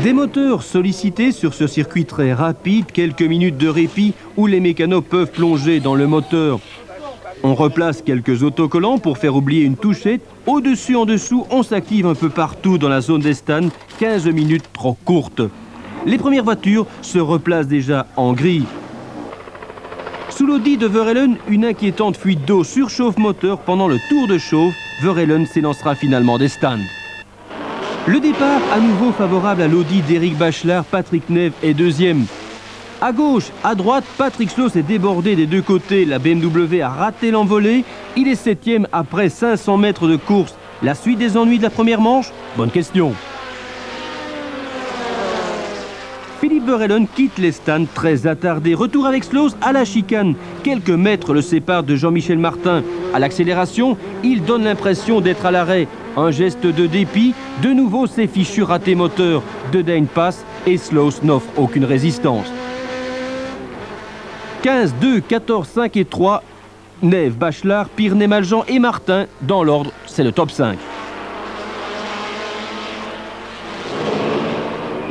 Des moteurs sollicités sur ce circuit très rapide, quelques minutes de répit où les mécanos peuvent plonger dans le moteur. On replace quelques autocollants pour faire oublier une touchette. Au-dessus, en dessous, on s'active un peu partout dans la zone des stands, 15 minutes trop courtes. Les premières voitures se replacent déjà en grille. Sous l'Audi de Verheulen, une inquiétante fuite d'eau surchauffe moteur pendant le tour de chauffe. Verheulen s'élancera finalement des stands. Le départ à nouveau favorable à l'Audi d'Éric Bachelard. Patrick Neve est deuxième. À gauche, à droite, Patrick Sloos est débordé des deux côtés. La BMW a raté l'envolée. Il est septième après 500 mètres de course. La suite des ennuis de la première manche? Bonne question. Philippe Verheulen quitte les stands très attardé. Retour avec Sloos à la chicane. Quelques mètres le séparent de Jean-Michel Martin. À l'accélération, il donne l'impression d'être à l'arrêt. Un geste de dépit. De nouveau, ses fichus ratés moteurs. De Dayne passe et Sloos n'offre aucune résistance. 15, 2, 14, 5 et 3. Neve, Bachelard, Pirnet, Maljean et Martin. Dans l'ordre, c'est le top 5.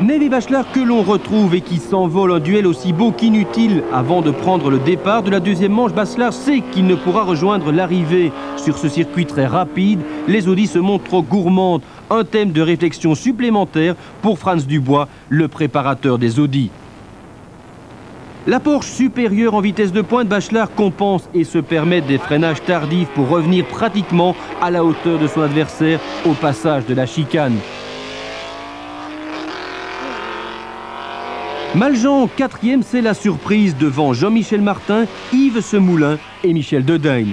Neve et Bachelard que l'on retrouve et qui s'envolent, un duel aussi beau qu'inutile. Avant de prendre le départ de la deuxième manche, Bachelard sait qu'il ne pourra rejoindre l'arrivée. Sur ce circuit très rapide, les Audi se montrent trop gourmandes. Un thème de réflexion supplémentaire pour Franz Dubois, le préparateur des Audi. La Porsche supérieure en vitesse de pointe, Bachelard compense et se permet des freinages tardifs pour revenir pratiquement à la hauteur de son adversaire au passage de la chicane. Maljean, quatrième, c'est la surprise devant Jean-Michel Martin, Yves Semoulin et Michel De Dayne.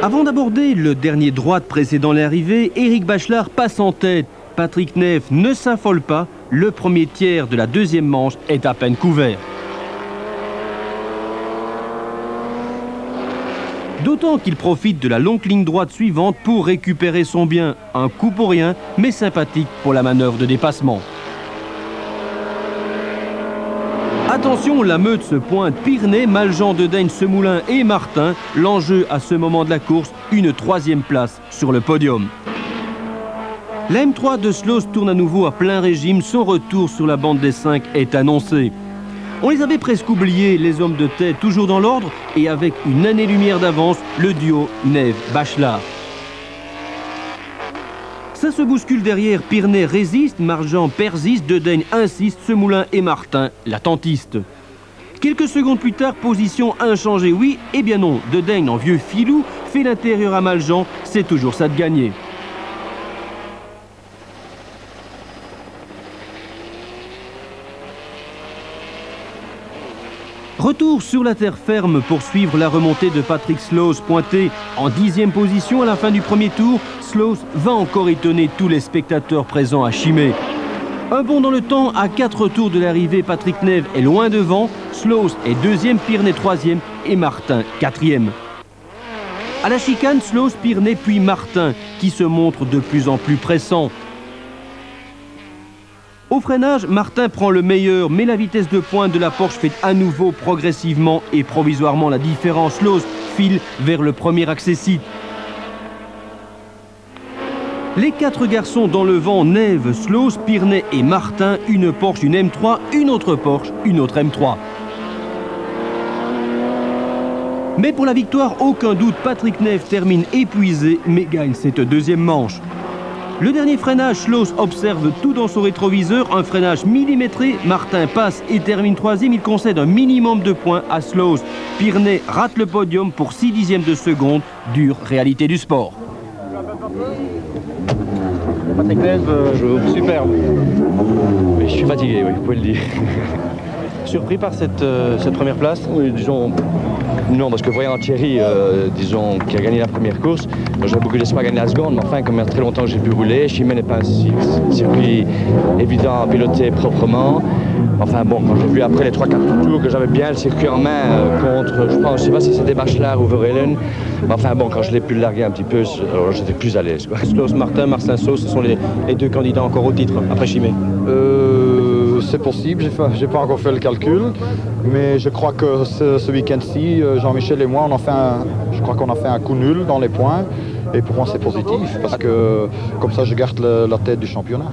Avant d'aborder le dernier droite précédant l'arrivée, Éric Bachelard passe en tête. Patrick Neve ne s'affole pas, le premier tiers de la deuxième manche est à peine couvert. D'autant qu'il profite de la longue ligne droite suivante pour récupérer son bien. Un coup pour rien, mais sympathique pour la manœuvre de dépassement. Attention, la meute se pointe. Pirnet, Maljean, De Dayne, Semoulin et Martin. L'enjeu à ce moment de la course, une troisième place sur le podium. La M3 de Sloos tourne à nouveau à plein régime. Son retour sur la bande des 5 est annoncé. On les avait presque oubliés, les hommes de tête toujours dans l'ordre et avec une année-lumière d'avance, le duo Neve-Bachelard. Ça se bouscule derrière, Pirnet résiste, Maljean persiste, De Dayne insiste, Semoulin et Martin l'attentiste. Quelques secondes plus tard, position inchangée, oui, et bien non. De Dayne en vieux filou fait l'intérieur à Maljean, c'est toujours ça de gagner. Retour sur la terre ferme pour suivre la remontée de Patrick Sloos, pointé en 10e position à la fin du premier tour. Sloos va encore étonner tous les spectateurs présents à Chimay. Un bond dans le temps, à 4 tours de l'arrivée, Patrick Neve est loin devant. Sloos est 2e, Pirnet 3e et Martin 4e. À la chicane, Sloos, Pirnet puis Martin qui se montre de plus en plus pressant. Au freinage, Martin prend le meilleur, mais la vitesse de pointe de la Porsche fait à nouveau progressivement et provisoirement la différence. Sloos file vers le premier accessite. Les 4 garçons dans le vent, Neve, Sloos, Pirnet et Martin, une Porsche, une M3, une autre Porsche, une autre M3. Mais pour la victoire, aucun doute, Patrick Neve termine épuisé, mais gagne cette deuxième manche. Le dernier freinage, Sloos observe tout dans son rétroviseur, un freinage millimétré. Martin passe et termine 3e, il concède un minimum de points à Sloos. Pirnet rate le podium pour 6 dixièmes de seconde, dure réalité du sport. Patrick Neve, bonjour. Superbe. Oui, je suis fatigué, oui, vous pouvez le dire. Surpris par cette première place? Oui, disons, non, parce que voyant Thierry, disons, qui a gagné la première course, j'avais beaucoup d'espoir à gagner la seconde, mais enfin, comme il y a très longtemps que j'ai pu rouler, Chimay n'est pas un circuit évident à piloter proprement. Enfin bon, quand j'ai vu après les 3-4 tours que j'avais bien le circuit en main contre, je sais pas si c'était Bachelard ou Verheulen, mais enfin bon, quand je l'ai pu le larguer un petit peu, j'étais plus à l'aise. Sloos, Martin, Martin Sloos, ce sont les deux candidats encore au titre après Chimay. C'est possible, j'ai pas encore fait le calcul, mais je crois que ce week-end-ci, Jean-Michel et moi, je crois qu'on a fait un coup nul dans les points, et pour moi c'est positif, parce que comme ça je garde la tête du championnat.